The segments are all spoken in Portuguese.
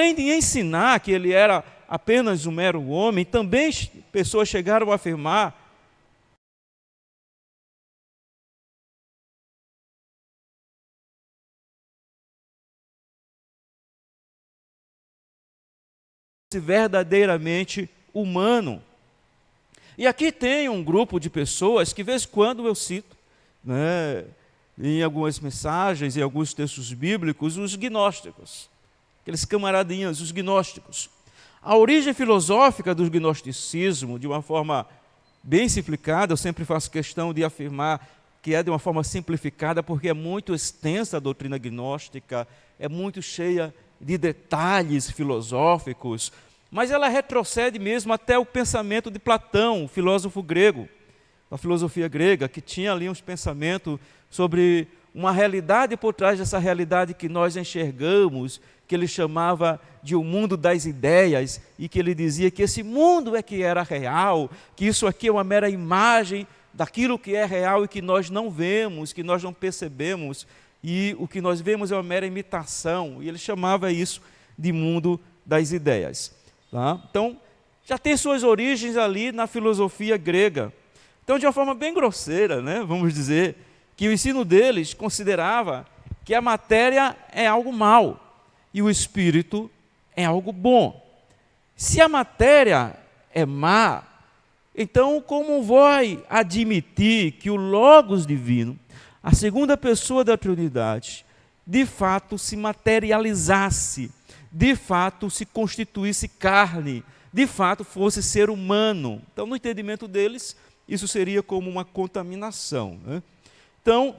além de ensinar que ele era apenas um mero homem, também pessoas chegaram a afirmar verdadeiramente humano. E aqui tem um grupo de pessoas que, de vez em quando, eu cito, né, em algumas mensagens, em alguns textos bíblicos, os gnósticos, aqueles camaradinhas, os gnósticos. A origem filosófica do gnosticismo, de uma forma bem simplificada, eu sempre faço questão de afirmar que é de uma forma simplificada, porque é muito extensa a doutrina gnóstica, é muito cheia de detalhes filosóficos, mas ela retrocede mesmo até o pensamento de Platão, o filósofo grego, a filosofia grega, que tinha ali uns pensamentos sobre uma realidade por trás dessa realidade que nós enxergamos, que ele chamava de o mundo das ideias, e que ele dizia que esse mundo é que era real, que isso aqui é uma mera imagem daquilo que é real e que nós não vemos, que nós não percebemos, e o que nós vemos é uma mera imitação, e ele chamava isso de mundo das ideias. Tá? Então, já tem suas origens ali na filosofia grega. Então, de uma forma bem grosseira, né, vamos dizer, que o ensino deles considerava que a matéria é algo mau e o espírito é algo bom. Se a matéria é má, então como vai admitir que o Logos divino, a segunda pessoa da Trindade, de fato se materializasse, de fato se constituísse carne, de fato fosse ser humano? Então, no entendimento deles, isso seria como uma contaminação, né? Então,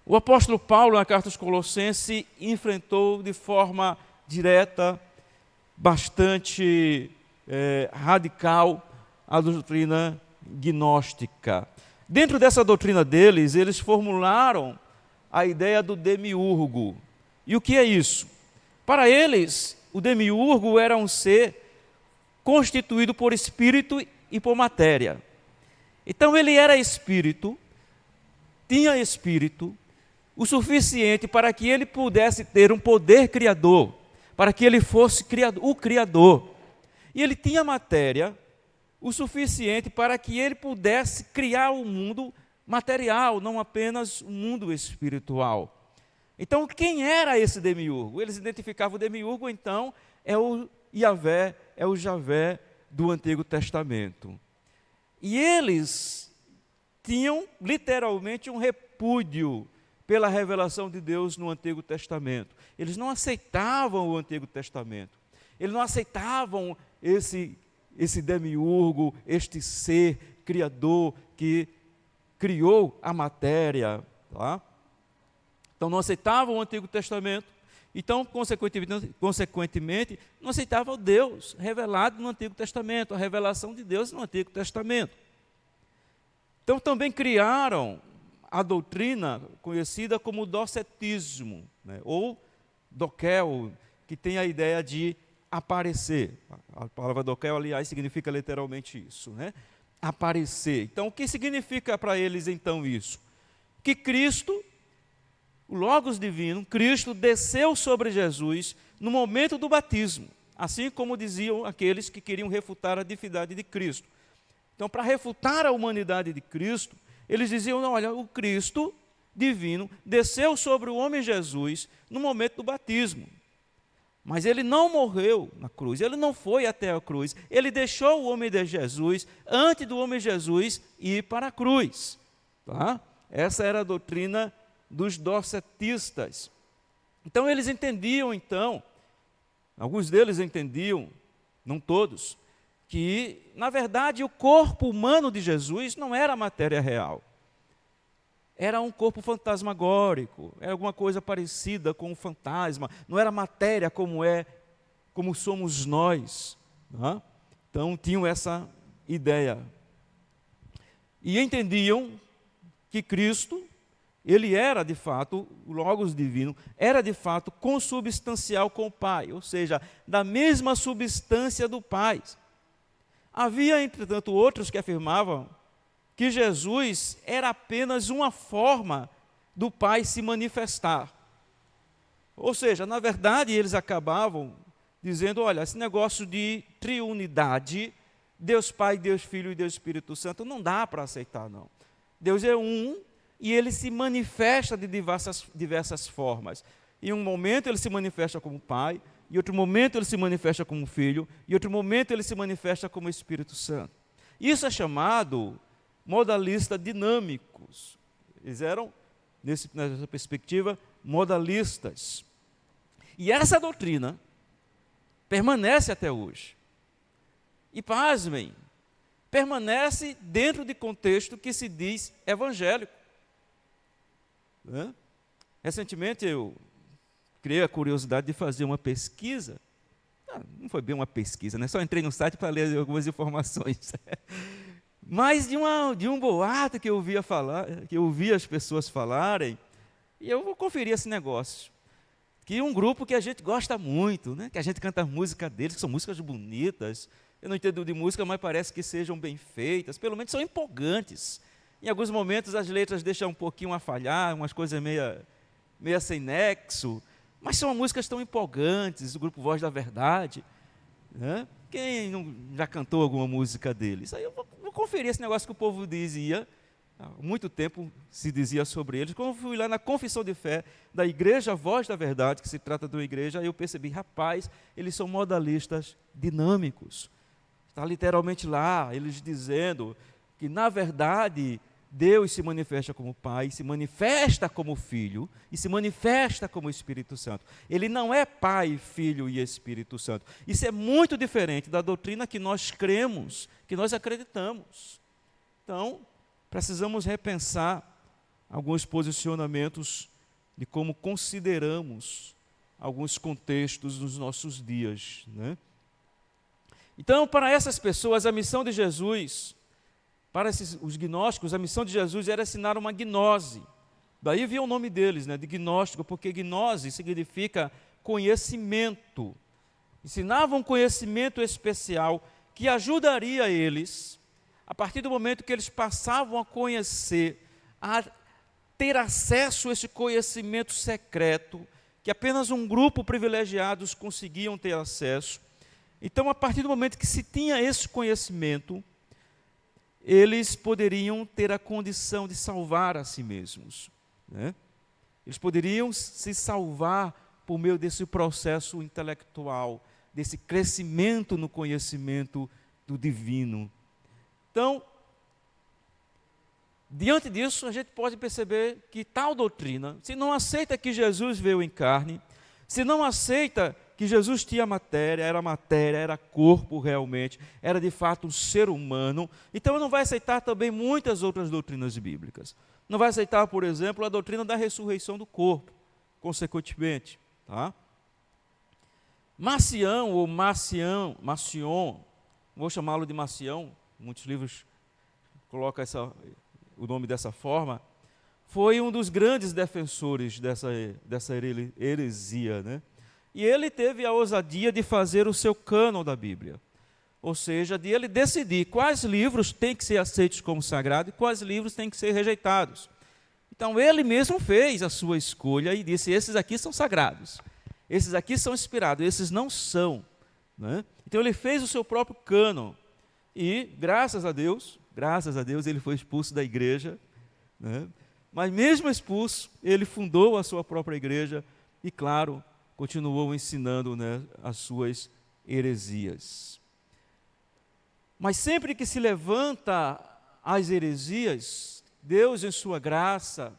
o apóstolo Paulo, na carta aos Colossenses, enfrentou de forma direta, bastante radical, a doutrina gnóstica. Dentro dessa doutrina deles, eles formularam a ideia do demiurgo. E o que é isso? Para eles, o demiurgo era um ser constituído por espírito e por matéria. Então, ele era espírito, tinha espírito, o suficiente para que ele pudesse ter um poder criador, para que ele fosse o criador. E ele tinha matéria o suficiente para que ele pudesse criar um mundo material, não apenas um mundo espiritual. Então, quem era esse demiurgo? Eles identificavam o demiurgo, então, é o Yahvé, é o Javé do Antigo Testamento. E eles tinham literalmente um repúdio pela revelação de Deus no Antigo Testamento. Eles não aceitavam o Antigo Testamento. Eles não aceitavam esse demiurgo, este ser criador que criou a matéria. Tá? Então não aceitavam o Antigo Testamento. Então, consequentemente, não aceitavam o Deus revelado no Antigo Testamento, a revelação de Deus no Antigo Testamento. Então, também criaram a doutrina conhecida como docetismo, né? Ou doquel, que tem a ideia de aparecer. A palavra doquel, aliás, significa literalmente isso, né? Aparecer. Então, o que significa para eles, então, isso? Que Cristo, o Logos divino, Cristo desceu sobre Jesus no momento do batismo, assim como diziam aqueles que queriam refutar a divindade de Cristo. Então, para refutar a humanidade de Cristo, eles diziam, não, olha, o Cristo divino desceu sobre o homem Jesus no momento do batismo. Mas ele não morreu na cruz, ele não foi até a cruz, ele deixou o homem de Jesus antes do homem Jesus ir para a cruz. Tá? Essa era a doutrina dos docetistas. Então, eles entendiam, alguns deles entendiam, não todos, que, na verdade, o corpo humano de Jesus não era matéria real. Era um corpo fantasmagórico, era alguma coisa parecida com um fantasma, não era matéria como somos nós. Tá? Então, tinham essa ideia. E entendiam que Cristo, ele era de fato, o Logos divino, era de fato consubstancial com o Pai, ou seja, da mesma substância do Pai. Havia, entretanto, outros que afirmavam que Jesus era apenas uma forma do Pai se manifestar. Ou seja, na verdade, eles acabavam dizendo, olha, esse negócio de triunidade, Deus Pai, Deus Filho e Deus Espírito Santo, não dá para aceitar, não. Deus é um e ele se manifesta de diversas formas. Em um momento ele se manifesta como Pai, em outro momento ele se manifesta como Filho, em outro momento ele se manifesta como Espírito Santo. Isso é chamado modalistas dinâmicos. Eles eram, nessa perspectiva, modalistas. E essa doutrina permanece até hoje. E pasmem, permanece dentro de contexto que se diz evangélico. Recentemente eu criei a curiosidade de fazer uma pesquisa. Não foi bem uma pesquisa, né? Só entrei no site para ler algumas informações. Mas de um boato que eu ouvia falar, que eu ouvia as pessoas falarem, e eu vou conferir esse negócio. Que um grupo que a gente gosta muito, né? Que a gente canta a música deles, que são músicas bonitas. Eu não entendo de música, mas parece que sejam bem feitas, pelo menos são empolgantes. Em alguns momentos as letras deixam um pouquinho a falhar, umas coisas meia sem nexo, mas são músicas tão empolgantes, o grupo Voz da Verdade. Né? Quem não, já cantou alguma música deles? Aí eu vou conferir esse negócio que o povo dizia, há muito tempo se dizia sobre eles. Quando eu fui lá na confissão de fé da Igreja Voz da Verdade, que se trata de uma igreja, aí eu percebi, rapaz, eles são modalistas dinâmicos. Está literalmente lá, eles dizendo que, na verdade, Deus se manifesta como Pai, se manifesta como Filho e se manifesta como Espírito Santo. Ele não é Pai, Filho e Espírito Santo. Isso é muito diferente da doutrina que nós cremos, que nós acreditamos. Então, precisamos repensar alguns posicionamentos de como consideramos alguns contextos nos nossos dias, né? Então, para essas pessoas, a missão de Jesus, para os gnósticos, a missão de Jesus era ensinar uma gnose. Daí veio o nome deles, né, de gnóstico, porque gnose significa conhecimento. Ensinavam um conhecimento especial que ajudaria eles, a partir do momento que eles passavam a conhecer, a ter acesso a esse conhecimento secreto, que apenas um grupo privilegiados conseguiam ter acesso. Então, a partir do momento que se tinha esse conhecimento, eles poderiam ter a condição de salvar a si mesmos, né? Eles poderiam se salvar por meio desse processo intelectual, desse crescimento no conhecimento do divino. Então, diante disso, a gente pode perceber que tal doutrina, se não aceita que Jesus veio em carne, se não aceita que Jesus tinha matéria, era corpo realmente, era de fato um ser humano, então não vai aceitar também muitas outras doutrinas bíblicas. Não vai aceitar, por exemplo, a doutrina da ressurreição do corpo, consequentemente. Tá? Marcião ou Marcion, vou chamá-lo de Marcião, muitos livros colocam o nome dessa forma, foi um dos grandes defensores dessa heresia, né? E ele teve a ousadia de fazer o seu cânon da Bíblia. Ou seja, de ele decidir quais livros têm que ser aceitos como sagrados e quais livros têm que ser rejeitados. Então, ele mesmo fez a sua escolha e disse, esses aqui são sagrados, esses aqui são inspirados, esses não são. Né? Então, ele fez o seu próprio cânon. E, graças a Deus, ele foi expulso da igreja. Né? Mas, mesmo expulso, ele fundou a sua própria igreja e, claro, continuou ensinando, né, as suas heresias. Mas sempre que se levanta as heresias, Deus, em sua graça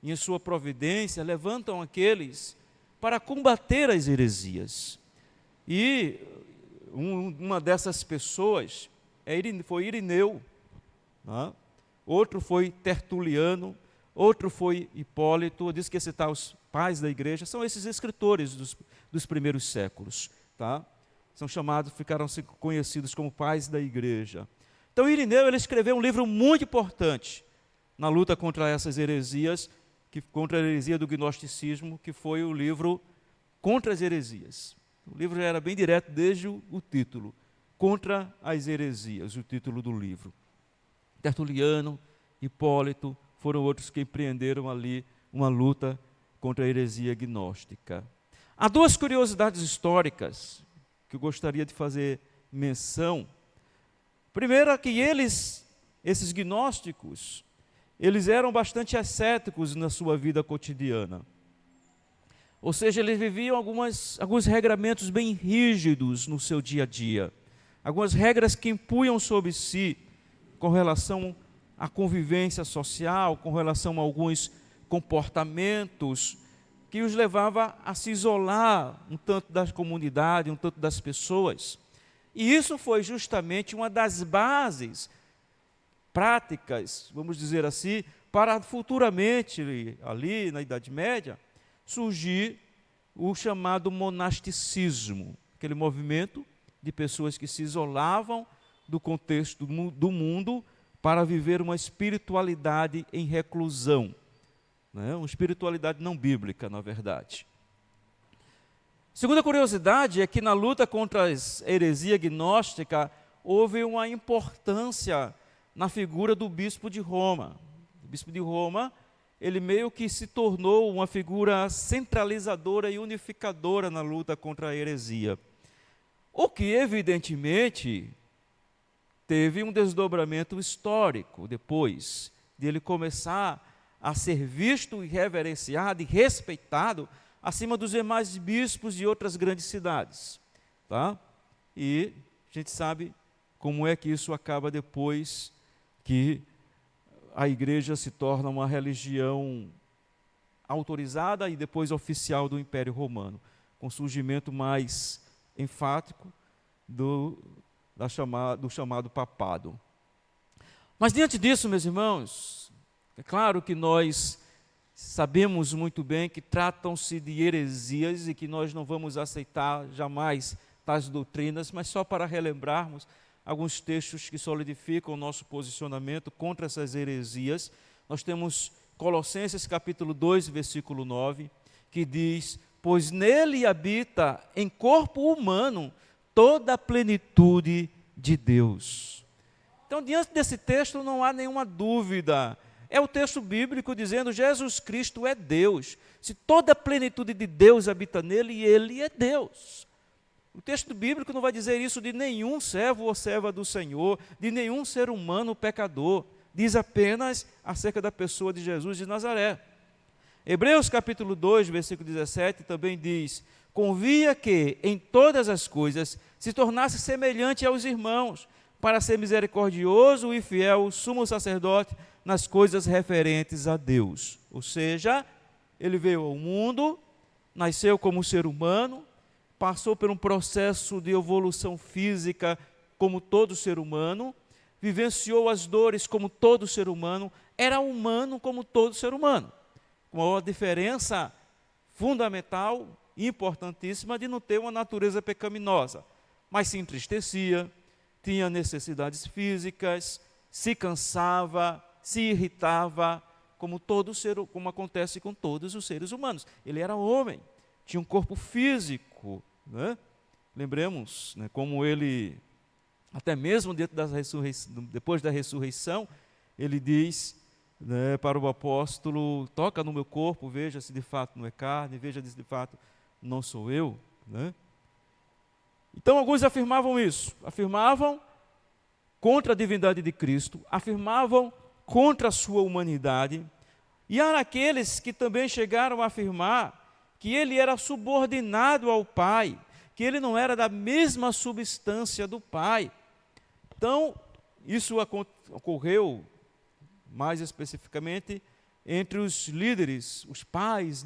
e em sua providência, levantam aqueles para combater as heresias. E uma dessas pessoas foi Irineu, né? Outro foi Tertuliano, outro foi Hipólito. Eu disse que ia citar os pais da igreja, são esses escritores dos primeiros séculos, tá? Ficaram conhecidos como pais da igreja. Então, Irineu, ele escreveu um livro muito importante na luta contra essas heresias, contra a heresia do gnosticismo, que foi o livro Contra as Heresias. O livro já era bem direto desde o título, Contra as Heresias, o título do livro. Tertuliano, Hipólito, foram outros que empreenderam ali uma luta contra a heresia gnóstica. Há duas curiosidades históricas que eu gostaria de fazer menção. Primeiro é que esses gnósticos, eles eram bastante ascéticos na sua vida cotidiana. Ou seja, eles viviam alguns regramentos bem rígidos no seu dia a dia. Algumas regras que impunham sobre si com relação à convivência social, com relação a alguns comportamentos que os levava a se isolar um tanto da comunidade, um tanto das pessoas. E isso foi justamente uma das bases práticas, vamos dizer assim, para futuramente, ali na Idade Média, surgir o chamado monasticismo, aquele movimento de pessoas que se isolavam do contexto do mundo para viver uma espiritualidade em reclusão, né? Uma espiritualidade não bíblica, na verdade. Segunda curiosidade é que na luta contra a heresia gnóstica houve uma importância na figura do bispo de Roma. O bispo de Roma, ele meio que se tornou uma figura centralizadora e unificadora na luta contra a heresia. O que, evidentemente, teve um desdobramento histórico depois de ele começar a ser visto e reverenciado e respeitado acima dos demais bispos de outras grandes cidades. Tá? E a gente sabe como é que isso acaba depois que a igreja se torna uma religião autorizada e depois oficial do Império Romano, com o surgimento mais enfático do chamado papado. Mas diante disso, meus irmãos, é claro que nós sabemos muito bem que tratam-se de heresias e que nós não vamos aceitar jamais tais doutrinas, mas só para relembrarmos alguns textos que solidificam o nosso posicionamento contra essas heresias. Nós temos Colossenses capítulo 2, versículo 9, que diz: pois nele habita em corpo humano toda a plenitude de Deus. Então, diante desse texto não há nenhuma dúvida. É o texto bíblico dizendo: Jesus Cristo é Deus. Se toda a plenitude de Deus habita nele, ele é Deus. O texto bíblico não vai dizer isso de nenhum servo ou serva do Senhor, de nenhum ser humano pecador. Diz apenas acerca da pessoa de Jesus de Nazaré. Hebreus capítulo 2, versículo 17 também diz: convia que em todas as coisas se tornasse semelhante aos irmãos, para ser misericordioso e fiel sumo sacerdote nas coisas referentes a Deus. Ou seja, ele veio ao mundo, nasceu como ser humano, passou por um processo de evolução física como todo ser humano, vivenciou as dores como todo ser humano, era humano como todo ser humano, com uma diferença fundamental e importantíssima de não ter uma natureza pecaminosa, mas se entristecia, tinha necessidades físicas, se cansava, se irritava, como acontece com todos os seres humanos. Ele era homem, tinha um corpo físico, né? Lembremos, né, como ele, até mesmo depois da ressurreição, ele diz, né, para o apóstolo: toca no meu corpo, veja se de fato não é carne, veja se de fato não sou eu, né? Então alguns afirmavam isso, afirmavam contra a divindade de Cristo, afirmavam contra a sua humanidade, e há aqueles que também chegaram a afirmar que ele era subordinado ao Pai, que ele não era da mesma substância do Pai. Então, isso ocorreu, mais especificamente, entre os líderes, os pais,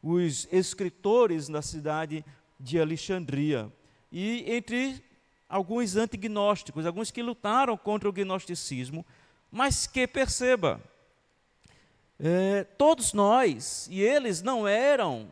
os escritores da cidade de Alexandria, e entre alguns antignósticos, alguns que lutaram contra o gnosticismo, mas que, perceba, todos nós, e eles não eram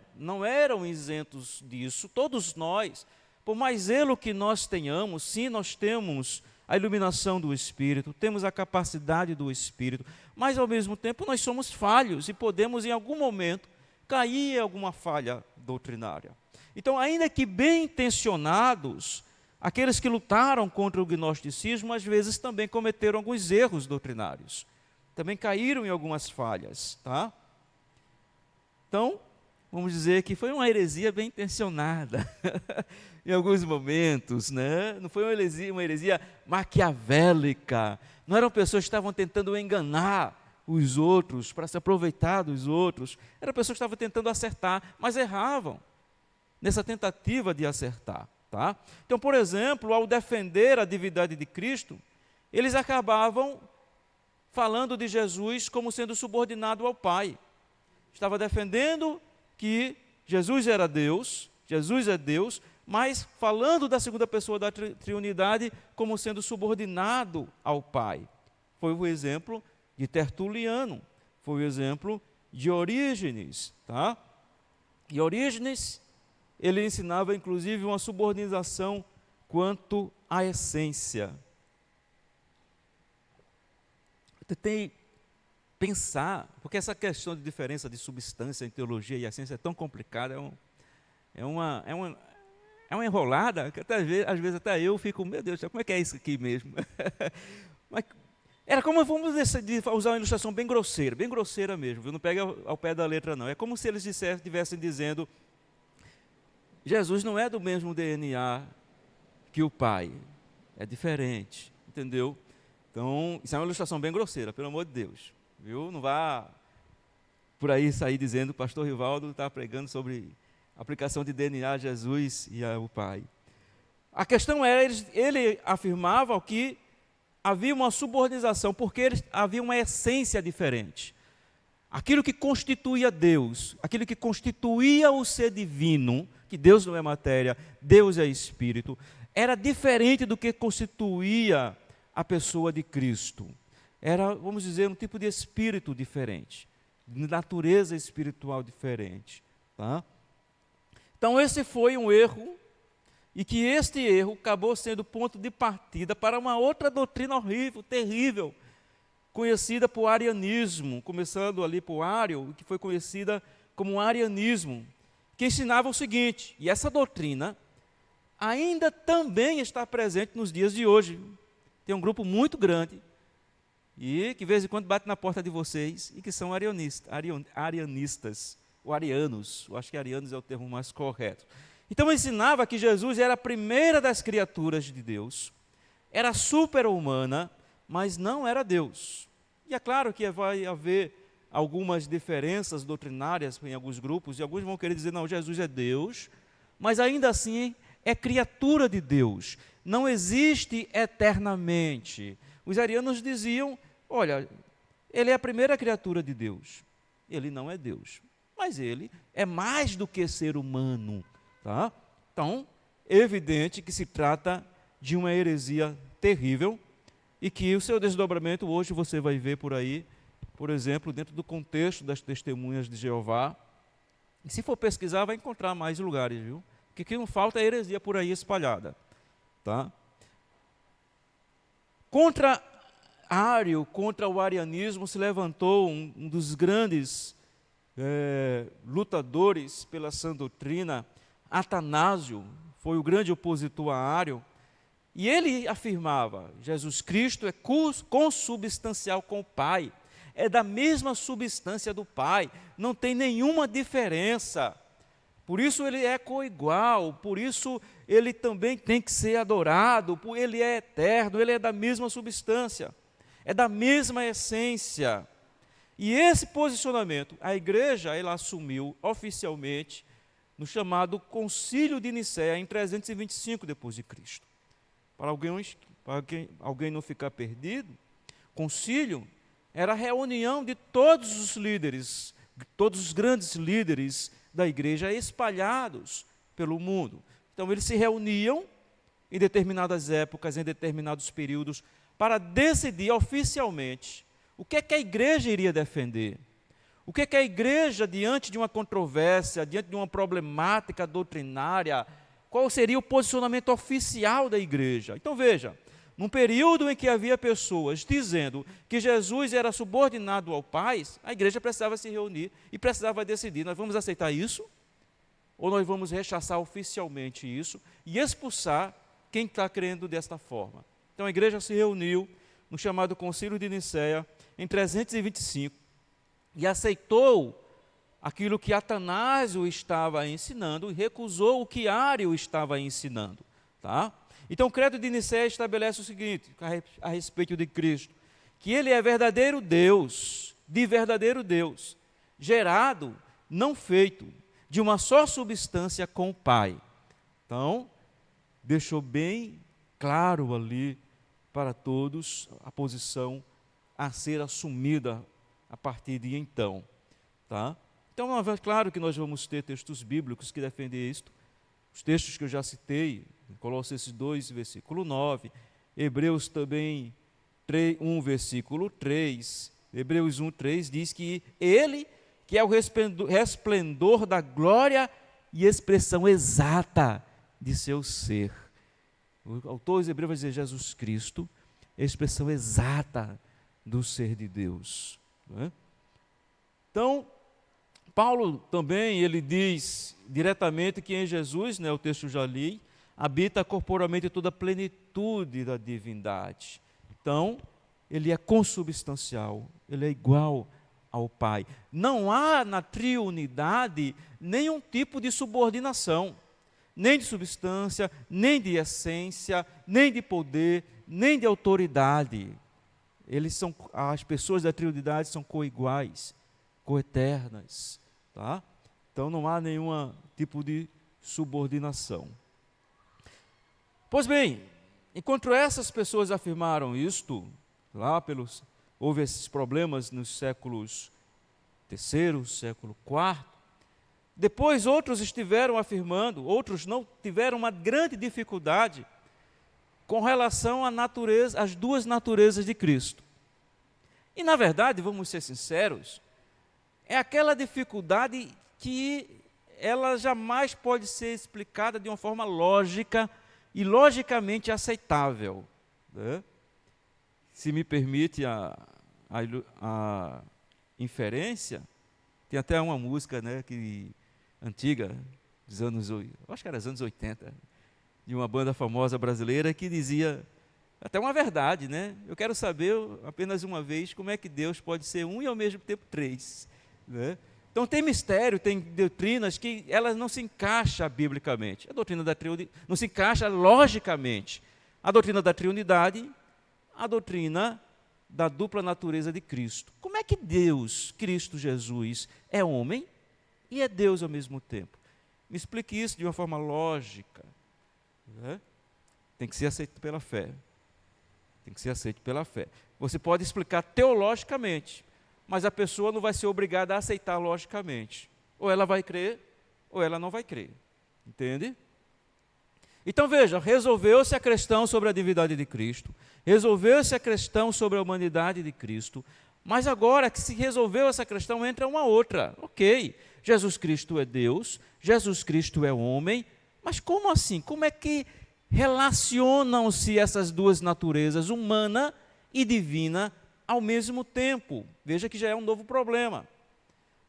isentos disso, todos nós, por mais zelo que nós tenhamos, sim, nós temos a iluminação do Espírito, temos a capacidade do Espírito, mas ao mesmo tempo nós somos falhos e podemos em algum momento cair em alguma falha doutrinária. Então, ainda que bem intencionados, aqueles que lutaram contra o gnosticismo, às vezes também cometeram alguns erros doutrinários, também caíram em algumas falhas, tá? Então, vamos dizer que foi uma heresia bem intencionada, em alguns momentos, né? Não foi uma heresia maquiavélica, não eram pessoas que estavam tentando enganar os outros, para se aproveitar dos outros, eram pessoas que estavam tentando acertar, mas erravam nessa tentativa de acertar. Tá? Então, por exemplo, ao defender a divindade de Cristo, eles acabavam falando de Jesus como sendo subordinado ao Pai. Estava defendendo que Jesus era Deus, Jesus é Deus, mas falando da segunda pessoa da Trindade como sendo subordinado ao Pai. Foi o exemplo de Tertuliano, foi o exemplo de Orígenes. Tá? E Orígenes, ele ensinava inclusive uma subordinação quanto à essência. Eu tentei pensar, porque essa questão de diferença de substância em teologia e essência é tão complicada, é uma enrolada, que às vezes até eu fico, meu Deus, como é que é isso aqui mesmo? Mas era como, vamos usar uma ilustração bem grosseira mesmo, viu? Não pega ao pé da letra não, é como se eles estivessem dizendo, Jesus não é do mesmo DNA que o Pai, é diferente, entendeu? Então, isso é uma ilustração bem grosseira, pelo amor de Deus, viu? Não vá por aí sair dizendo que o pastor Rivaldo está pregando sobre a aplicação de DNA a Jesus e ao Pai. A questão era, ele afirmava que havia uma subordinação, porque havia uma essência diferente. Aquilo que constituía Deus, aquilo que constituía o ser divino, que Deus não é matéria, Deus é espírito, era diferente do que constituía a pessoa de Cristo. Era, vamos dizer, um tipo de espírito diferente, de natureza espiritual diferente. Tá? Então esse foi um erro, e que este erro acabou sendo ponto de partida para uma outra doutrina horrível, terrível, conhecida por arianismo, começando ali por Ário, que foi conhecida como arianismo, que ensinava o seguinte, e essa doutrina ainda também está presente nos dias de hoje. Tem um grupo muito grande, e que de vez em quando bate na porta de vocês, e que são arianistas, ou arianos, eu acho que arianos é o termo mais correto. Então ensinava que Jesus era a primeira das criaturas de Deus, era super-humana, mas não era Deus. E é claro que vai haver algumas diferenças doutrinárias em alguns grupos, e alguns vão querer dizer, não, Jesus é Deus, mas ainda assim é criatura de Deus, não existe eternamente. Os arianos diziam, olha, ele é a primeira criatura de Deus, ele não é Deus, mas ele é mais do que ser humano. Tá? Então, é evidente que se trata de uma heresia terrível, e que o seu desdobramento hoje você vai ver por aí, por exemplo, dentro do contexto das testemunhas de Jeová. E se for pesquisar, vai encontrar mais lugares, viu? Porque o que não falta é heresia por aí espalhada. Tá? Contra Ário, contra o arianismo, se levantou um dos grandes lutadores pela sã doutrina, Atanásio, foi o grande opositor a Ário, e ele afirmava, Jesus Cristo é consubstancial com o Pai, é da mesma substância do Pai, não tem nenhuma diferença, por isso ele é coigual, por isso ele também tem que ser adorado, ele é eterno, ele é da mesma substância, é da mesma essência. E esse posicionamento, a igreja ela assumiu oficialmente no chamado Concílio de Nicéia, em 325 depois de Cristo. Para alguém não ficar perdido, concílio era a reunião de todos os líderes, todos os grandes líderes da igreja espalhados pelo mundo. Então eles se reuniam em determinadas épocas, em determinados períodos, para decidir oficialmente o que é que a igreja iria defender. O que é que a igreja, diante de uma controvérsia, diante de uma problemática doutrinária, qual seria o posicionamento oficial da igreja? Então veja, num período em que havia pessoas dizendo que Jesus era subordinado ao Pai, a igreja precisava se reunir e precisava decidir, nós vamos aceitar isso? Ou nós vamos rechaçar oficialmente isso e expulsar quem está crendo desta forma? Então a igreja se reuniu no chamado Concílio de Nicéia, em 325, e aceitou aquilo que Atanásio estava ensinando e recusou o que Ário estava ensinando. Tá? Então o credo de Nicéia estabelece o seguinte, a respeito de Cristo, que ele é verdadeiro Deus, de verdadeiro Deus, gerado, não feito, de uma só substância com o Pai. Então, deixou bem claro ali para todos a posição a ser assumida a partir de então. Tá? Então, claro que nós vamos ter textos bíblicos que defendem isto, os textos que eu já citei, Colossenses 2, versículo 9, Hebreus também 1, versículo 3, Hebreus 1, 3, diz que ele, que é o resplendor da glória e expressão exata de seu ser. O autor dos Hebreus vai dizer Jesus Cristo, é a expressão exata do ser de Deus. Não é? Então, Paulo também, ele diz diretamente que em Jesus, né, o texto já li, habita corporalmente toda a plenitude da divindade. Então, ele é consubstancial, ele é igual ao Pai. Não há na triunidade nenhum tipo de subordinação, nem de substância, nem de essência, nem de poder, nem de autoridade. As pessoas da triunidade são coiguais, coeternas. Tá? Então não há nenhum tipo de subordinação. Pois bem, enquanto essas pessoas afirmaram isto, houve esses problemas nos séculos III, século IV, depois outros estiveram afirmando, outros não tiveram uma grande dificuldade com relação às duas naturezas de Cristo. E na verdade, vamos ser sinceros, é aquela dificuldade que ela jamais pode ser explicada de uma forma lógica e logicamente aceitável. Né? Se me permite a inferência, tem até uma música, né, antiga, dos acho que era dos anos 80, de uma banda famosa brasileira que dizia, até uma verdade, né? Eu quero saber apenas uma vez como é que Deus pode ser um e ao mesmo tempo três. Né? Então tem mistério, tem doutrinas que elas não se encaixam biblicamente. A doutrina da triunidade não se encaixa logicamente. A doutrina da triunidade, a doutrina da dupla natureza de Cristo. Como é que Deus, Cristo Jesus, é homem e é Deus ao mesmo tempo? Me explique isso de uma forma lógica. Né? Tem que ser aceito pela fé. Tem que ser aceito pela fé. Você pode explicar teologicamente, mas a pessoa não vai ser obrigada a aceitar logicamente. Ou ela vai crer, ou ela não vai crer. Entende? Então veja, resolveu-se a questão sobre a divindade de Cristo, resolveu-se a questão sobre a humanidade de Cristo, mas agora que se resolveu essa questão, entra uma outra. Ok, Jesus Cristo é Deus, Jesus Cristo é homem, mas como assim? Como é que relacionam-se essas duas naturezas, humana e divina, ao mesmo tempo? Veja que já é um novo problema.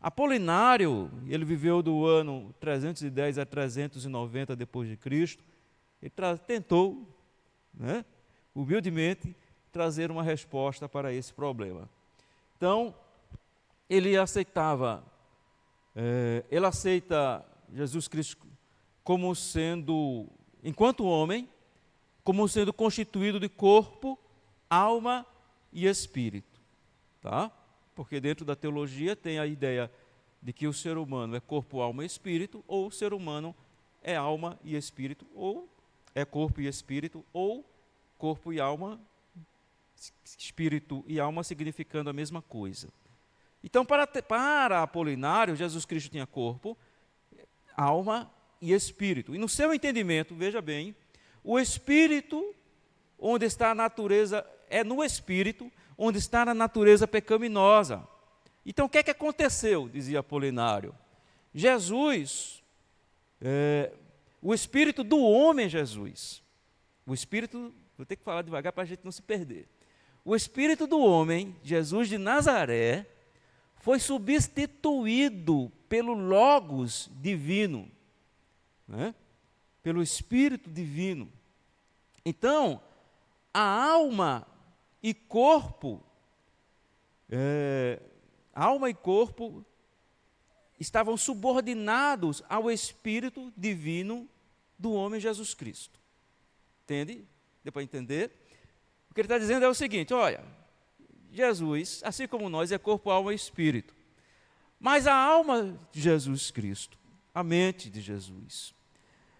Apolinário, ele viveu do ano 310 a 390 depois de Cristo, ele tentou, né, humildemente, trazer uma resposta para esse problema. Então, ele aceita Jesus Cristo como sendo, enquanto homem, como sendo constituído de corpo, alma e espírito. Tá? Porque dentro da teologia tem a ideia de que o ser humano é corpo, alma e espírito, ou o ser humano é alma e espírito, ou é corpo e espírito, ou corpo e alma, espírito e alma significando a mesma coisa. Então, para Apolinário, Jesus Cristo tinha corpo, alma e espírito. E no seu entendimento, veja bem, o espírito, onde está a natureza, é no espírito onde está a natureza pecaminosa. Então, o que é que aconteceu, dizia Apolinário? Jesus, o espírito do homem é Jesus. O espírito, vou ter que falar devagar para a gente não se perder. O espírito do homem, Jesus de Nazaré, foi substituído pelo Logos divino, né? Pelo Espírito divino. Então, a alma e corpo estavam subordinados ao Espírito divino do homem Jesus Cristo. Entende? Deu para entender? O que ele está dizendo é o seguinte: olha, Jesus, assim como nós, é corpo, alma e espírito. Mas a alma de Jesus Cristo, a mente de Jesus,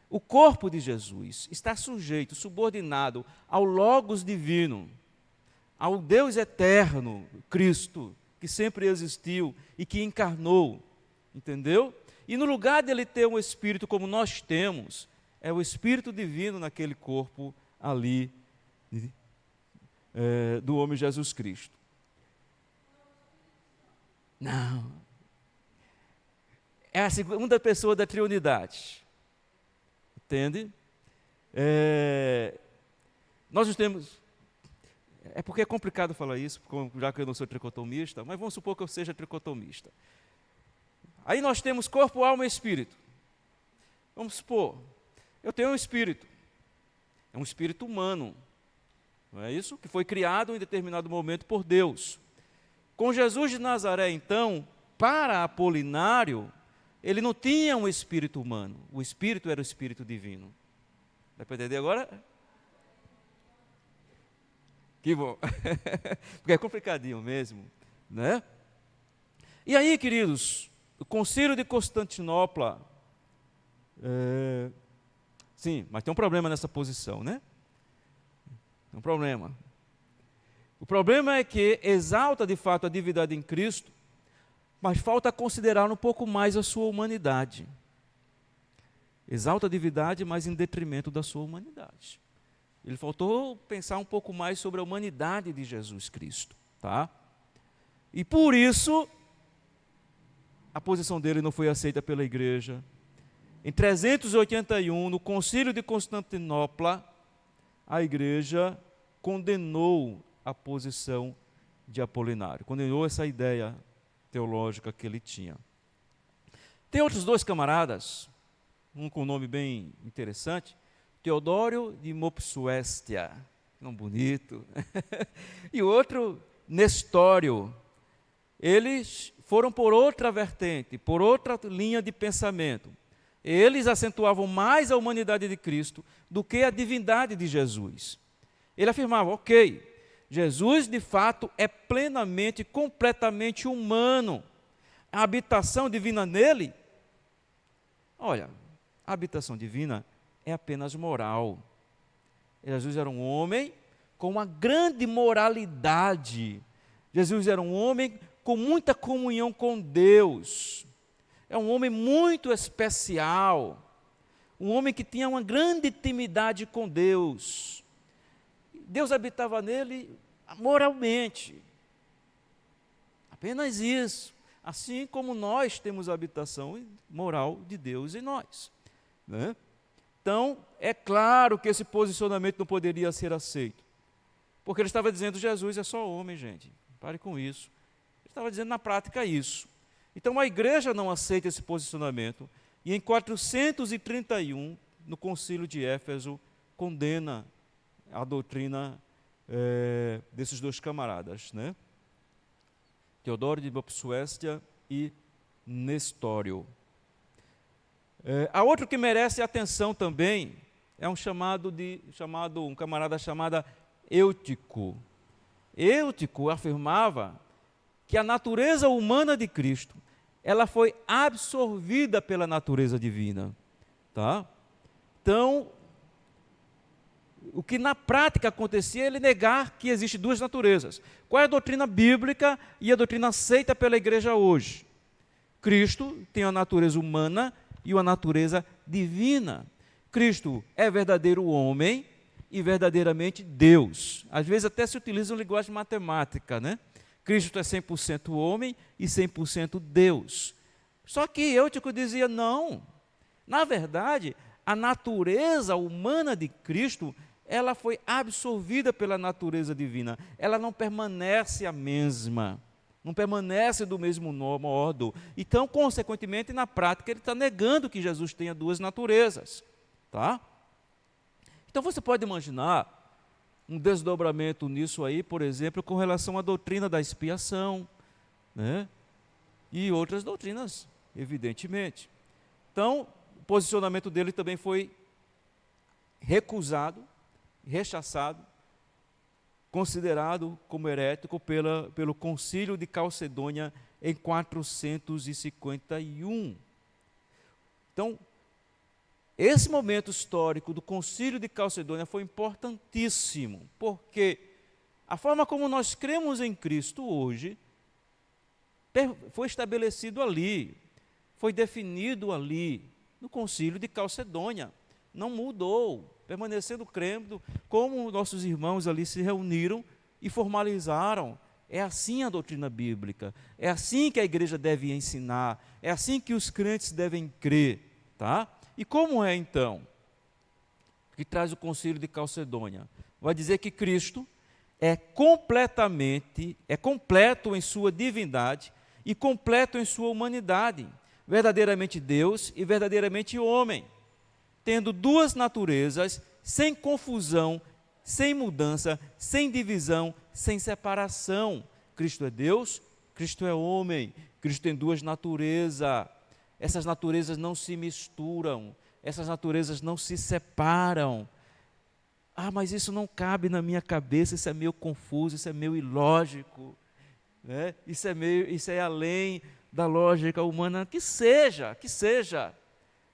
o corpo de Jesus está sujeito, subordinado ao Logos divino, ao Deus eterno, Cristo, que sempre existiu e que encarnou, entendeu? E no lugar dele ter um espírito como nós temos, é o Espírito divino naquele corpo ali do homem Jesus Cristo. Não. É a segunda pessoa da Trindade. Entende? Nós não temos... É porque é complicado falar isso, já que eu não sou tricotomista, mas vamos supor que eu seja tricotomista. Aí nós temos corpo, alma e espírito. Vamos supor, eu tenho um espírito. É um espírito humano. Não é isso? Que foi criado em determinado momento por Deus. Com Jesus de Nazaré, então, para Apolinário, ele não tinha um espírito humano. O espírito era o espírito divino. Dá para entender agora? Que bom. Porque é complicadinho mesmo, né? E aí, queridos, o Concílio de Constantinopla, sim, mas tem um problema nessa posição, né? Tem um problema. O problema é que exalta de fato a divindade em Cristo, mas falta considerar um pouco mais a sua humanidade. Exalta a divindade, mas em detrimento da sua humanidade. Ele faltou pensar um pouco mais sobre a humanidade de Jesus Cristo, tá? E por isso, a posição dele não foi aceita pela igreja. Em 381, no Concílio de Constantinopla, a igreja condenou a posição de Apolinário, condenou essa ideia teológica que ele tinha. Tem outros dois camaradas, um com um nome bem interessante, Teodório de Mopsuestia, nome bonito, e o outro, Nestório. Eles foram por outra vertente, por outra linha de pensamento. Eles acentuavam mais a humanidade de Cristo do que a divindade de Jesus. Ele afirmava, ok, Jesus de fato é plenamente, completamente humano. A habitação divina nele, olha, a habitação divina é apenas moral. Jesus era um homem com uma grande moralidade. Jesus era um homem com muita comunhão com Deus. É um homem muito especial. Um homem que tinha uma grande intimidade com Deus. Deus habitava nele moralmente. Apenas isso. Assim como nós temos a habitação moral de Deus em nós, né? Então, é claro que esse posicionamento não poderia ser aceito. Porque ele estava dizendo, Jesus é só homem, gente. Pare com isso. Ele estava dizendo na prática isso. Então, a igreja não aceita esse posicionamento. E em 431, no Concílio de Éfeso, condena a doutrina desses dois camaradas, né? Teodoro de Mopsuestia e Nestório. Há outro que merece atenção também, é um camarada chamado Eutico. Eutico afirmava que a natureza humana de Cristo, ela foi absorvida pela natureza divina, tá? Então, o que na prática acontecia é ele negar que existem duas naturezas. Qual é a doutrina bíblica e a doutrina aceita pela igreja hoje? Cristo tem a natureza humana e uma natureza divina. Cristo é verdadeiro homem e verdadeiramente Deus. Às vezes até se utiliza uma linguagem matemática, né? Cristo é 100% homem e 100% Deus. Só que Eutico dizia não. Na verdade, a natureza humana de Cristo, ela foi absorvida pela natureza divina. Ela não permanece a mesma. Não permanece do mesmo modo. Então, consequentemente, na prática, ele está negando que Jesus tenha duas naturezas. Tá? Então, você pode imaginar um desdobramento nisso aí, por exemplo, com relação à doutrina da expiação, né? E outras doutrinas evidentemente. Então, o posicionamento dele também foi recusado, rechaçado, considerado como herético pelo Concílio de Calcedônia em 451. Então, esse momento histórico do Concílio de Calcedônia foi importantíssimo, porque a forma como nós cremos em Cristo hoje foi estabelecido ali, foi definido ali, no Concílio de Calcedônia. Não mudou, permanecendo crendo, como nossos irmãos ali se reuniram e formalizaram. É assim a doutrina bíblica, é assim que a igreja deve ensinar, é assim que os crentes devem crer, tá? E como é então que traz o Concílio de Calcedônia? Vai dizer que Cristo é completo em sua divindade e completo em sua humanidade, verdadeiramente Deus e verdadeiramente homem, tendo duas naturezas, sem confusão, sem mudança, sem divisão, sem separação. Cristo é Deus, Cristo é homem, Cristo tem duas naturezas. Essas naturezas não se misturam, essas naturezas não se separam. Ah, mas isso não cabe na minha cabeça, isso é meio confuso, isso é meio ilógico, né? Isso é além da lógica humana. Que seja.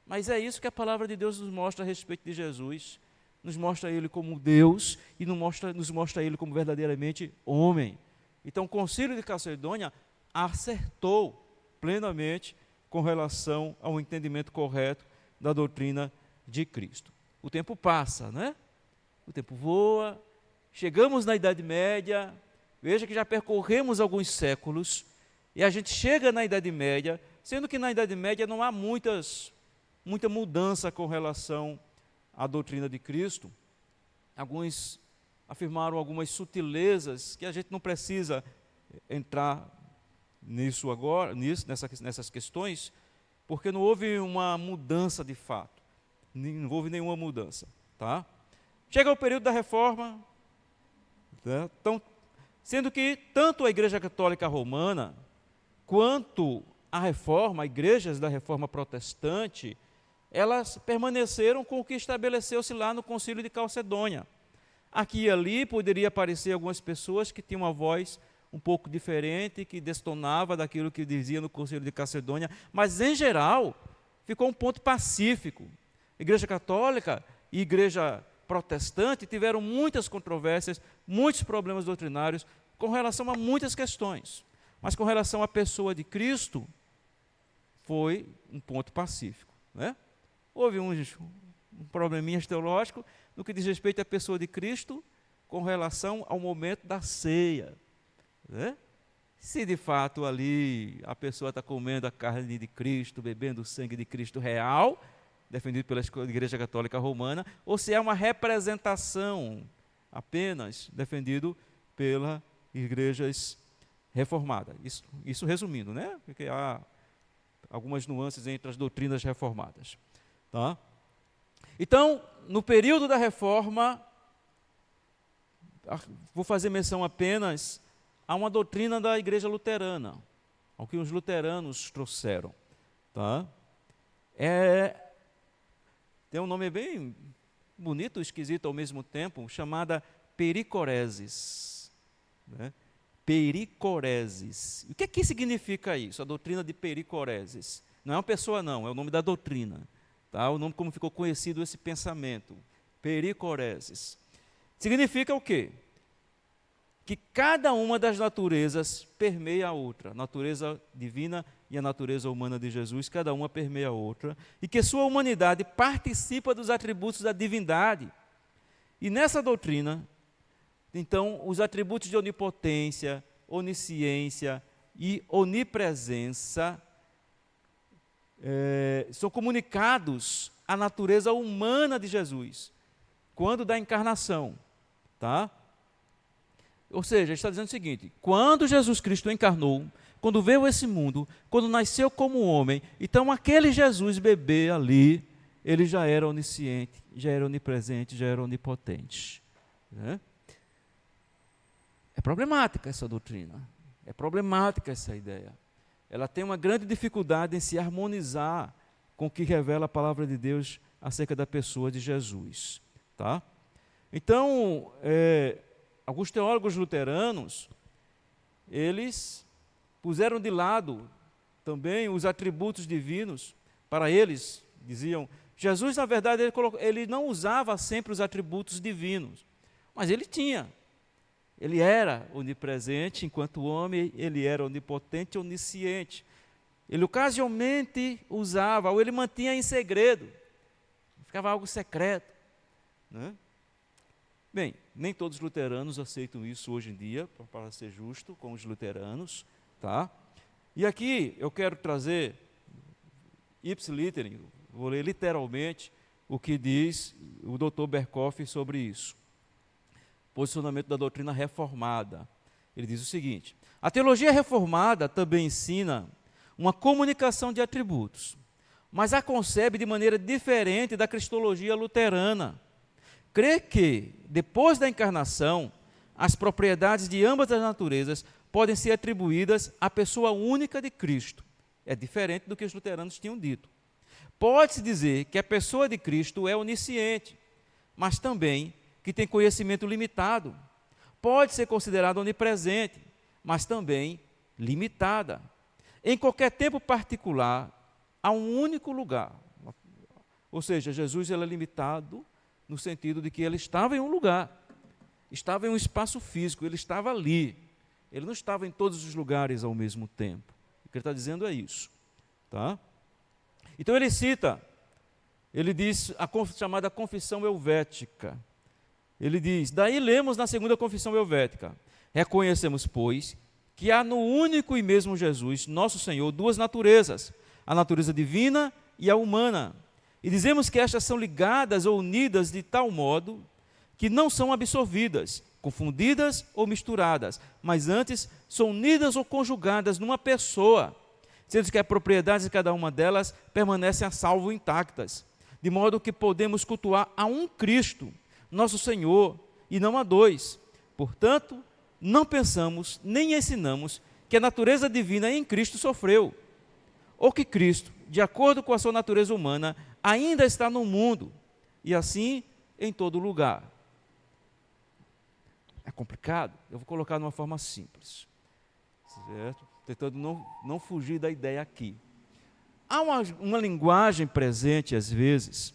Mas é isso que a palavra de Deus nos mostra a respeito de Jesus. Nos mostra Ele como Deus e nos mostra Ele como verdadeiramente homem. Então o Concílio de Calcedônia acertou plenamente com relação ao entendimento correto da doutrina de Cristo. O tempo passa, né? O tempo voa, chegamos na Idade Média, veja que já percorremos alguns séculos, e a gente chega na Idade Média, sendo que na Idade Média não há muita mudança com relação à doutrina de Cristo. Alguns afirmaram algumas sutilezas que a gente não precisa entrar nisso agora, nessas questões, porque não houve uma mudança de fato, não houve nenhuma mudança, tá? Chega o período da Reforma, né? Então, sendo que tanto a Igreja Católica Romana quanto a Reforma, igrejas da Reforma Protestante, elas permaneceram com o que estabeleceu-se lá no Concílio de Calcedônia. Aqui e ali poderia aparecer algumas pessoas que tinham uma voz um pouco diferente, que destonava daquilo que dizia no Concílio de Calcedônia, mas em geral ficou um ponto pacífico. Igreja Católica e Igreja Protestante tiveram muitas controvérsias, muitos problemas doutrinários com relação a muitas questões, mas com relação à pessoa de Cristo foi um ponto pacífico, né? Houve um probleminhas teológicos no que diz respeito à pessoa de Cristo com relação ao momento da ceia, né? Se de fato ali a pessoa está comendo a carne de Cristo, bebendo o sangue de Cristo real, defendido pela Igreja Católica Romana, ou se é uma representação apenas defendido pelas igrejas reformadas. Isso resumindo, né? Porque há algumas nuances entre as doutrinas reformadas, tá? Então, no período da Reforma, vou fazer menção apenas a uma doutrina da Igreja Luterana, ao que os luteranos trouxeram, tá? Tem um nome bem bonito, esquisito ao mesmo tempo, chamada pericoreses, né? Pericoreses. O que significa isso, a doutrina de pericoreses? Não é uma pessoa não, é o nome da doutrina, tá? O nome como ficou conhecido esse pensamento, pericoreses. Significa o quê? Que cada uma das naturezas permeia a outra, a natureza divina e a natureza humana de Jesus, cada uma permeia a outra, e que sua humanidade participa dos atributos da divindade. E nessa doutrina, então, os atributos de onipotência, onisciência e onipresença são comunicados à natureza humana de Jesus, quando da encarnação, tá? Ou seja, ele está dizendo o seguinte: quando Jesus Cristo encarnou, quando veio a esse mundo, quando nasceu como homem, então aquele Jesus bebê ali, ele já era onisciente, já era onipresente, já era onipotente, né? É problemática essa doutrina, é problemática essa ideia, ela tem uma grande dificuldade em se harmonizar com o que revela a palavra de Deus acerca da pessoa de Jesus. Tá? Então, alguns teólogos luteranos, eles puseram de lado também os atributos divinos. Para eles, diziam, Jesus, na verdade, ele não usava sempre os atributos divinos, mas ele tinha. Ele era onipresente enquanto homem, ele era onipotente e onisciente. Ele ocasionalmente usava, ou ele mantinha em segredo, ficava algo secreto. Né? Bem, nem todos os luteranos aceitam isso hoje em dia, para ser justo com os luteranos. Tá? E aqui eu quero trazer, ipsiliterim, vou ler literalmente o que diz o Dr. Berkhoff sobre isso. Posicionamento da doutrina reformada. Ele diz o seguinte: a teologia reformada também ensina uma comunicação de atributos, mas a concebe de maneira diferente da cristologia luterana. Crê que, depois da encarnação, as propriedades de ambas as naturezas podem ser atribuídas à pessoa única de Cristo. É diferente do que os luteranos tinham dito. Pode-se dizer que a pessoa de Cristo é onisciente, mas também que tem conhecimento limitado. Pode ser considerada onipresente, mas também limitada. Em qualquer tempo particular, há um único lugar. Ou seja, Jesus ele é limitado no sentido de que ele estava em um lugar, estava em um espaço físico, ele estava ali. Ele não estava em todos os lugares ao mesmo tempo. O que ele está dizendo é isso. Tá? Então ele cita, ele diz a chamada confissão helvética. Ele diz, daí lemos na segunda confissão helvética: reconhecemos, pois, que há no único e mesmo Jesus, nosso Senhor, duas naturezas, a natureza divina e a humana. E dizemos que estas são ligadas ou unidas de tal modo que não são absorvidas, confundidas ou misturadas, mas antes são unidas ou conjugadas numa pessoa, sendo que as propriedades de cada uma delas permanecem a salvo intactas, de modo que podemos cultuar a um Cristo, nosso Senhor, e não a dois. Portanto, não pensamos nem ensinamos que a natureza divina em Cristo sofreu, ou que Cristo, de acordo com a sua natureza humana, ainda está no mundo, e assim em todo lugar. É complicado? Eu vou colocar de uma forma simples, certo? Tentando não fugir da ideia aqui. Há uma linguagem presente, às vezes,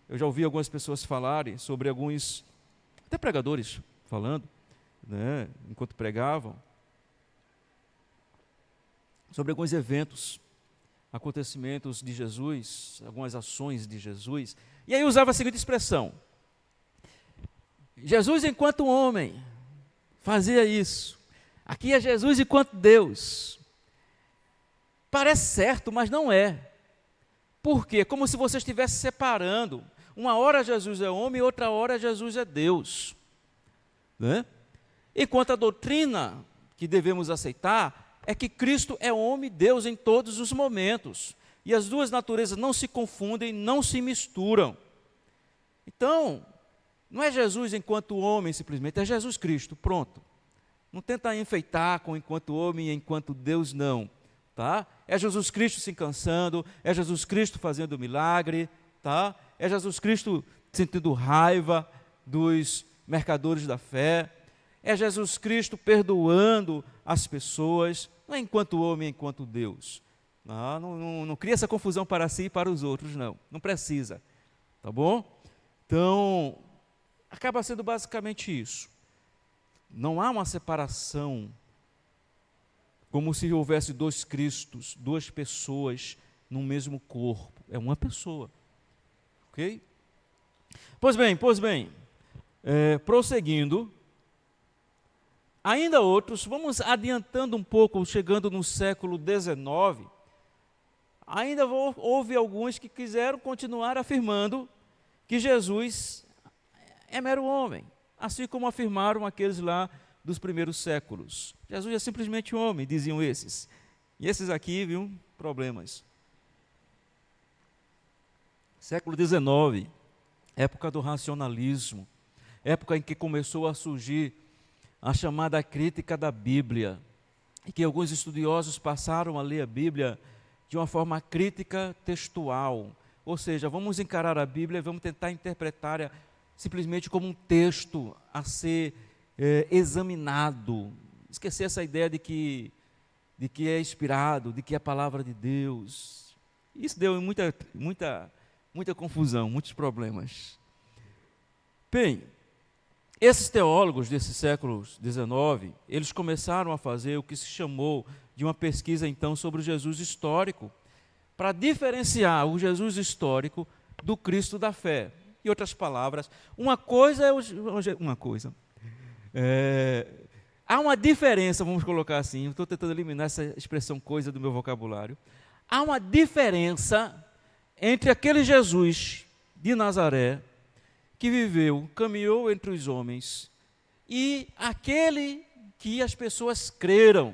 eu já ouvi algumas pessoas falarem sobre alguns, até pregadores falando, né, enquanto pregavam, sobre alguns eventos, acontecimentos de Jesus, algumas ações de Jesus, e aí usava a seguinte expressão: Jesus enquanto homem fazia isso, aqui é Jesus enquanto Deus. Parece certo, mas não é. Por quê? Como se você estivesse separando. Uma hora Jesus é homem, outra hora Jesus é Deus. Né? Enquanto a doutrina que devemos aceitar é que Cristo é homem e Deus em todos os momentos. E as duas naturezas não se confundem, não se misturam. Então, não é Jesus enquanto homem simplesmente, é Jesus Cristo, pronto. Não tenta enfeitar com enquanto homem e enquanto Deus, não. Tá? É Jesus Cristo se cansando, é Jesus Cristo fazendo milagre, tá? É Jesus Cristo sentindo raiva dos mercadores da fé, é Jesus Cristo perdoando as pessoas, não é enquanto homem, é enquanto Deus. Não cria essa confusão para si e para os outros, não precisa, tá bom? Então, acaba sendo basicamente isso. Não há uma separação, como se houvesse dois Cristos, duas pessoas no mesmo corpo. É uma pessoa. Ok? Pois bem, prosseguindo, ainda outros, vamos adiantando um pouco, chegando no século XIX, ainda houve alguns que quiseram continuar afirmando que Jesus é mero homem, assim como afirmaram aqueles lá dos primeiros séculos. Jesus é simplesmente homem, diziam esses. E esses aqui, viu, problemas. Século XIX, época do racionalismo, época em que começou a surgir a chamada crítica da Bíblia. que alguns estudiosos passaram a ler a Bíblia de uma forma crítica textual. Ou seja, vamos encarar a Bíblia e vamos tentar interpretar simplesmente como um texto a ser examinado. Esquecer essa ideia de que é inspirado, de que é a palavra de Deus. Isso deu muita confusão, muitos problemas. Bem, esses teólogos desse século XIX, eles começaram a fazer o que se chamou de uma pesquisa, então, sobre o Jesus histórico, para diferenciar o Jesus histórico do Cristo da fé. Em outras palavras, há uma diferença, vamos colocar assim, estou tentando eliminar essa expressão coisa do meu vocabulário. Há uma diferença entre aquele Jesus de Nazaré, que viveu, caminhou entre os homens, e aquele que as pessoas creram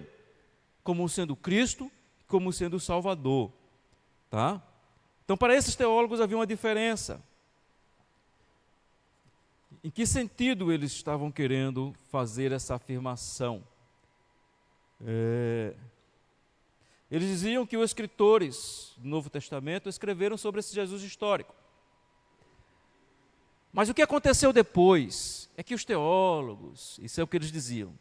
como sendo Cristo, como sendo o Salvador. Tá? Então, para esses teólogos havia uma diferença. Em que sentido eles estavam querendo fazer essa afirmação? Eles diziam que os escritores do Novo Testamento escreveram sobre esse Jesus histórico. Mas o que aconteceu depois é que os teólogos, isso é o que eles diziam,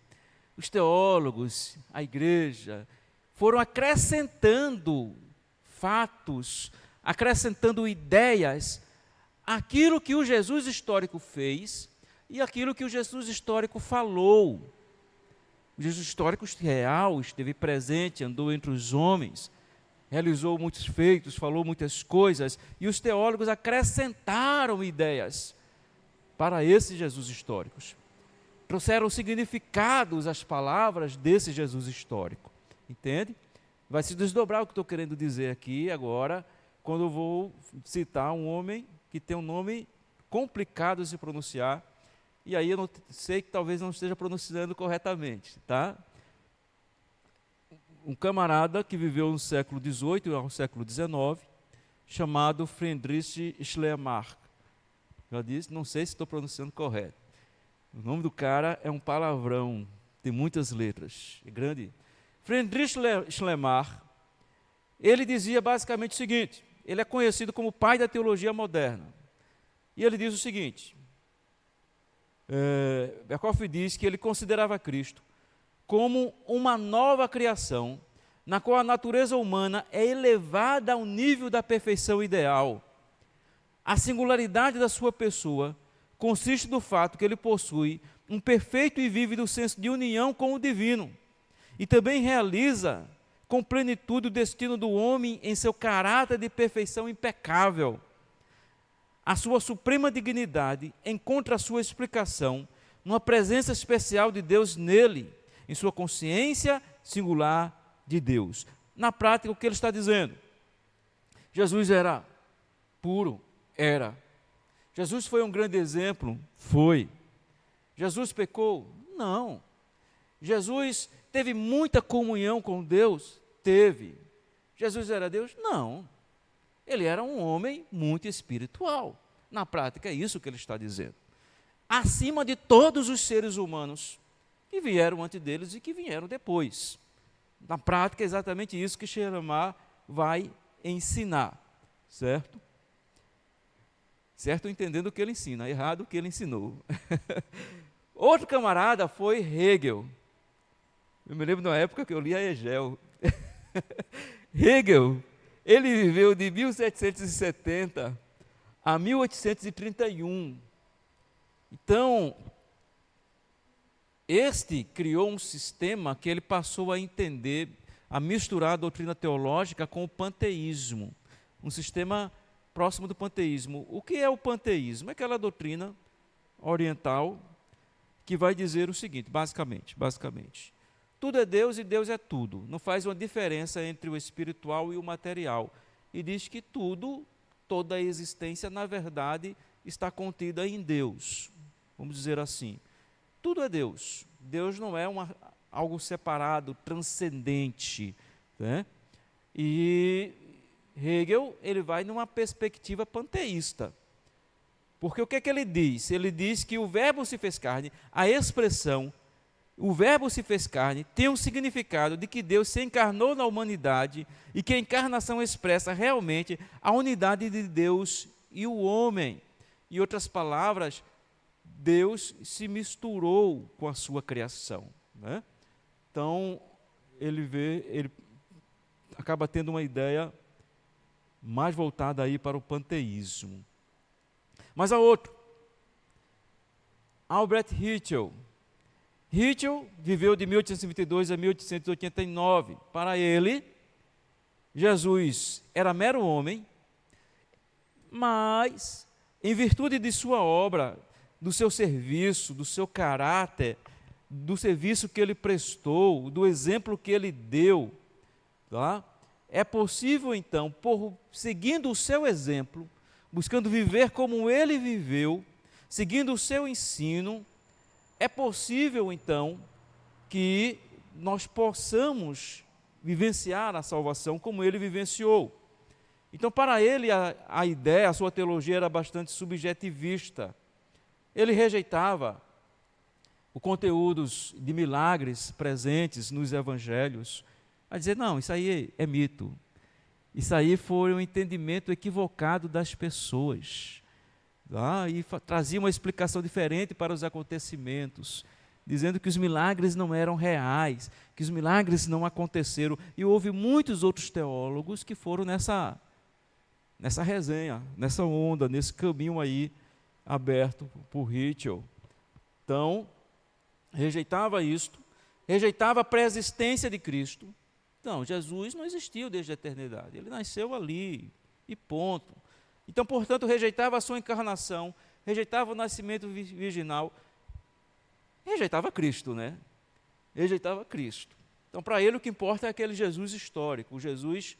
os teólogos, a igreja, foram acrescentando fatos, acrescentando ideias, aquilo que o Jesus histórico fez e aquilo que o Jesus histórico falou. O Jesus histórico real esteve presente, andou entre os homens, realizou muitos feitos, falou muitas coisas, e os teólogos acrescentaram ideias para esses Jesus históricos. Trouxeram significados às palavras desse Jesus histórico. Entende? Vai se desdobrar o que estou querendo dizer aqui agora, quando eu vou citar um homem que tem um nome complicado de se pronunciar, e aí eu não sei que talvez não esteja pronunciando corretamente, tá? Um camarada que viveu no século XVIII ao século XIX, chamado Friedrich Schleiermacher. Já disse, não sei se estou pronunciando correto. O nome do cara é um palavrão, tem muitas letras, é grande. Friedrich Schleiermacher, ele dizia basicamente o seguinte, ele é conhecido como o pai da teologia moderna. E ele diz o seguinte, Berkhoff diz que ele considerava Cristo como uma nova criação, na qual a natureza humana é elevada ao nível da perfeição ideal. A singularidade da sua pessoa consiste no fato que ele possui um perfeito e vívido senso de união com o divino, e também realiza com plenitude o destino do homem em seu caráter de perfeição impecável. A sua suprema dignidade encontra a sua explicação numa presença especial de Deus nele, em sua consciência singular de Deus. Na prática, o que ele está dizendo? Jesus era puro, era. Jesus foi um grande exemplo? Foi. Jesus pecou? Não. Jesus teve muita comunhão com Deus? Teve. Jesus era Deus? Não. Ele era um homem muito espiritual. Na prática, é isso que ele está dizendo. Acima de todos os seres humanos que vieram antes deles e que vieram depois. Na prática, é exatamente isso que Schleiermacher vai ensinar. Certo? Certo entendendo o que ele ensina, errado o que ele ensinou. Outro camarada foi Hegel. Eu me lembro de uma época que eu li a Hegel. Hegel, ele viveu de 1770 a 1831. Então, este criou um sistema que ele passou a entender, a misturar a doutrina teológica com o panteísmo. Um sistema próximo do panteísmo. O que é o panteísmo? É aquela doutrina oriental que vai dizer o seguinte, basicamente, tudo é Deus e Deus é tudo. Não faz uma diferença entre o espiritual e o material. E diz que tudo, toda a existência, na verdade, está contida em Deus. Vamos dizer assim. Tudo é Deus. Deus não é algo separado, transcendente. Né? E Hegel, ele vai numa perspectiva panteísta. Porque o que é que ele diz? Ele diz que o verbo se fez carne, a expressão o Verbo se fez carne tem um significado de que Deus se encarnou na humanidade e que a encarnação expressa realmente a unidade de Deus e o homem. Em outras palavras, Deus se misturou com a sua criação, né? Então, ele acaba tendo uma ideia mais voltada aí para o panteísmo. Mas há outro, Albert Ritchell. Ritchell viveu de 1822 a 1889. Para ele, Jesus era mero homem, mas, em virtude de sua obra, do seu serviço, do seu caráter, do serviço que ele prestou, do exemplo que ele deu, tá? É possível, então, seguindo o seu exemplo, buscando viver como ele viveu, seguindo o seu ensino, é possível, então, que nós possamos vivenciar a salvação como ele vivenciou. Então, para ele, a ideia, a sua teologia era bastante subjetivista. Ele rejeitava os conteúdos de milagres presentes nos evangelhos, a dizer, não, isso aí é mito. Isso aí foi um entendimento equivocado das pessoas. E trazia uma explicação diferente para os acontecimentos, dizendo que os milagres não eram reais, que os milagres não aconteceram. E houve muitos outros teólogos que foram nessa resenha, nessa onda, nesse caminho aí aberto por Ritchell. Então, rejeitava isto, rejeitava a pré-existência de Cristo. Não, Jesus não existiu desde a eternidade, ele nasceu ali, e ponto. Então, portanto, rejeitava a sua encarnação, rejeitava o nascimento virginal, rejeitava Cristo, né? Rejeitava Cristo. Então, para ele o que importa é aquele Jesus histórico, o Jesus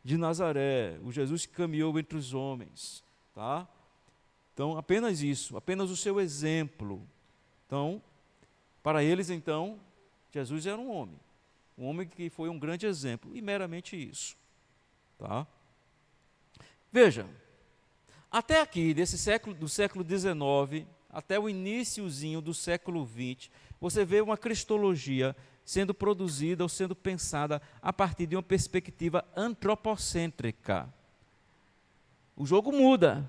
de Nazaré, o Jesus que caminhou entre os homens, tá? Então, apenas isso, apenas o seu exemplo. Então, para eles, então, Jesus era um homem que foi um grande exemplo, e meramente isso, tá? Veja, até aqui, do século XIX, até o iniciozinho do século XX, você vê uma cristologia sendo produzida ou sendo pensada a partir de uma perspectiva antropocêntrica. O jogo muda.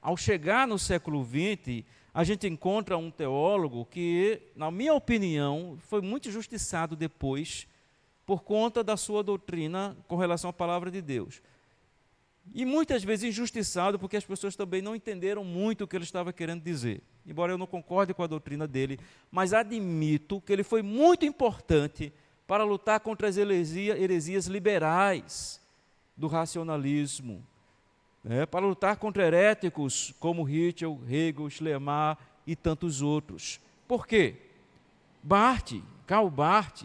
Ao chegar no século XX, a gente encontra um teólogo que, na minha opinião, foi muito injustiçado depois por conta da sua doutrina com relação à palavra de Deus. E muitas vezes injustiçado porque as pessoas também não entenderam muito o que ele estava querendo dizer. Embora eu não concorde com a doutrina dele, mas admito que ele foi muito importante para lutar contra as heresias liberais do racionalismo, para lutar contra heréticos como Ritchell, Hegel, Schleiermacher e tantos outros. Por quê? Karl Barth,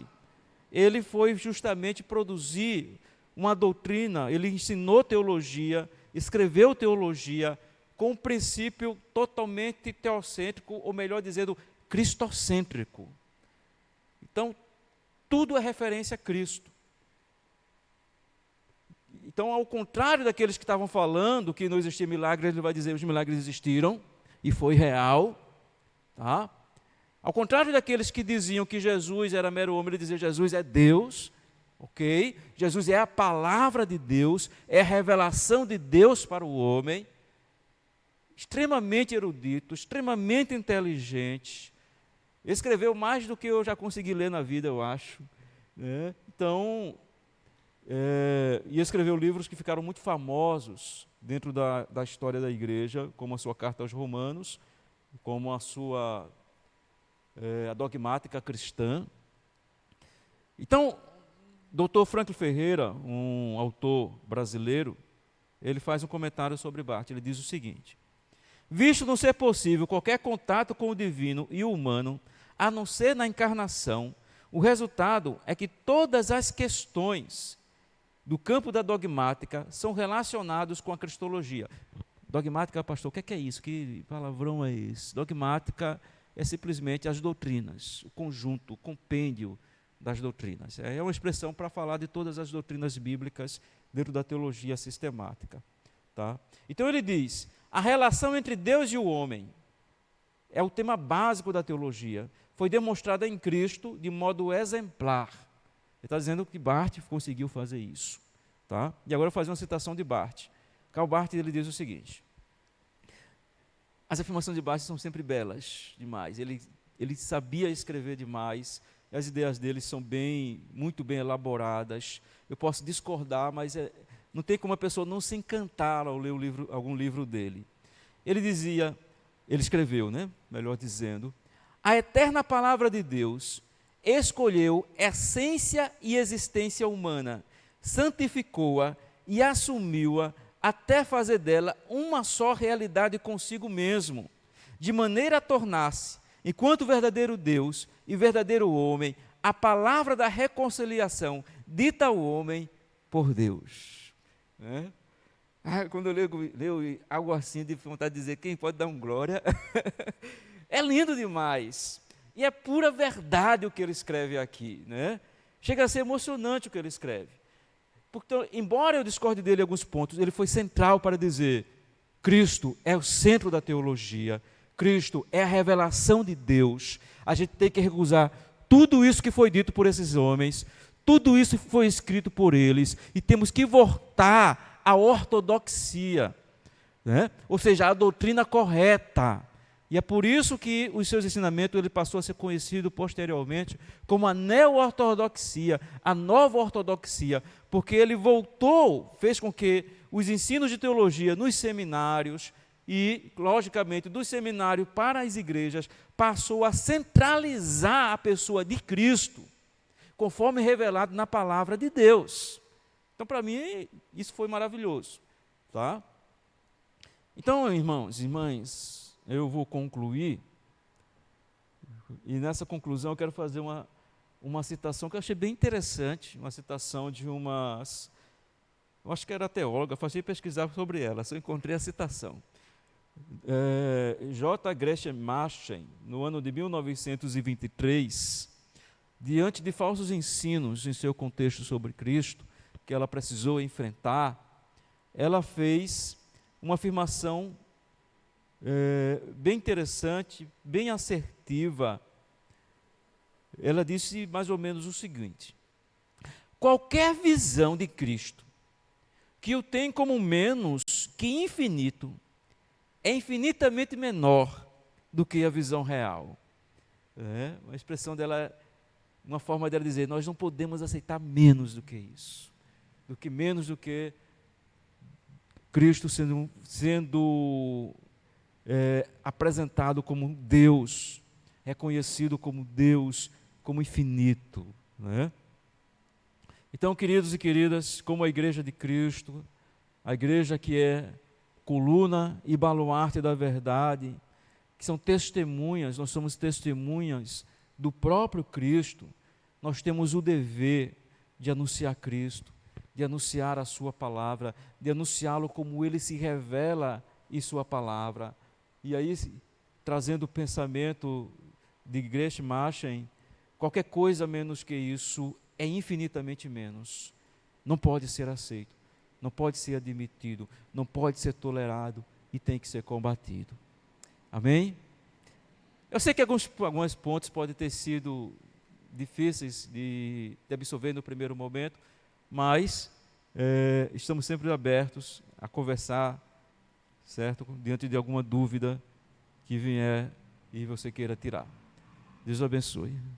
ele foi justamente produzir uma doutrina, ele ensinou teologia, escreveu teologia com um princípio totalmente teocêntrico, ou melhor dizendo, cristocêntrico. Então, tudo é referência a Cristo. Então, ao contrário daqueles que estavam falando que não existia milagre, ele vai dizer que os milagres existiram e foi real. Tá? Ao contrário daqueles que diziam que Jesus era mero homem, ele dizia que Jesus é Deus. Ok? Jesus é a palavra de Deus, é a revelação de Deus para o homem, extremamente erudito, extremamente inteligente, escreveu mais do que eu já consegui ler na vida, eu acho. Então, e escreveu livros que ficaram muito famosos dentro da história da igreja, como a sua carta aos Romanos, como a dogmática cristã. Então, Dr. Franklin Ferreira, um autor brasileiro, ele faz um comentário sobre Barth. Ele diz o seguinte: visto não ser possível qualquer contato com o divino e o humano, a não ser na encarnação, o resultado é que todas as questões do campo da dogmática são relacionadas com a cristologia. Dogmática, pastor, o que é isso? Que palavrão é esse? Dogmática é simplesmente as doutrinas, o conjunto, o compêndio das doutrinas. É uma expressão para falar de todas as doutrinas bíblicas dentro da teologia sistemática. Tá? Então ele diz, a relação entre Deus e o homem é o tema básico da teologia. Foi demonstrada em Cristo de modo exemplar. Ele está dizendo que Barth conseguiu fazer isso. Tá? E agora eu vou fazer uma citação de Barth. Karl Barth, ele diz o seguinte: as afirmações de Barth são sempre belas demais. Ele sabia escrever demais. As ideias dele são muito bem elaboradas. Eu posso discordar, mas não tem como a pessoa não se encantar ao ler algum livro dele. Ele escreveu, melhor dizendo, a eterna palavra de Deus escolheu essência e existência humana, santificou-a e assumiu-a até fazer dela uma só realidade consigo mesmo, de maneira a tornar-se, enquanto verdadeiro Deus e verdadeiro homem, a palavra da reconciliação dita ao homem por Deus. Quando eu leio algo assim, de vontade de dizer, quem pode dar um glória? É lindo demais. E é pura verdade o que ele escreve aqui. Chega a ser emocionante o que ele escreve. Porque, embora eu discorde dele em alguns pontos, ele foi central para dizer, Cristo é o centro da teologia, Cristo é a revelação de Deus. A gente tem que recusar tudo isso que foi dito por esses homens, tudo isso que foi escrito por eles, e temos que voltar à ortodoxia, ou seja, à doutrina correta. E é por isso que os seus ensinamentos ele passou a ser conhecido posteriormente como a neo-ortodoxia, a nova ortodoxia, porque ele fez com que os ensinos de teologia nos seminários e, logicamente, do seminário para as igrejas, passou a centralizar a pessoa de Cristo, conforme revelado na palavra de Deus. Então, para mim, isso foi maravilhoso. Tá? Então, irmãos e irmãs, eu vou concluir, e nessa conclusão eu quero fazer uma citação que eu achei bem interessante, uma citação de eu acho que era teóloga, fui pesquisar sobre ela, só encontrei a citação. J. Gresham Machen, no ano de 1923, diante de falsos ensinos em seu contexto sobre Cristo, que ela precisou enfrentar, ela fez uma afirmação bem interessante, bem assertiva. Ela disse mais ou menos o seguinte: qualquer visão de Cristo que o tem como menos que infinito, é infinitamente menor do que a visão real. Uma expressão dela, uma forma dela dizer, nós não podemos aceitar menos do que isso, menos do que Cristo sendo apresentado como Deus, reconhecido como Deus, como infinito. Então, queridos e queridas, como a igreja de Cristo, a igreja que é coluna e baluarte da verdade, que são testemunhas, nós somos testemunhas do próprio Cristo, nós temos o dever de anunciar Cristo, de anunciar a sua palavra, de anunciá-lo como ele se revela em sua palavra. E aí, trazendo o pensamento de Gresham Machen, qualquer coisa menos que isso é infinitamente menos, não pode ser aceito, não pode ser admitido, não pode ser tolerado e tem que ser combatido. Amém? Eu sei que alguns pontos podem ter sido difíceis de absorver no primeiro momento, mas estamos sempre abertos a conversar, certo? Diante de alguma dúvida que vier e você queira tirar. Deus abençoe.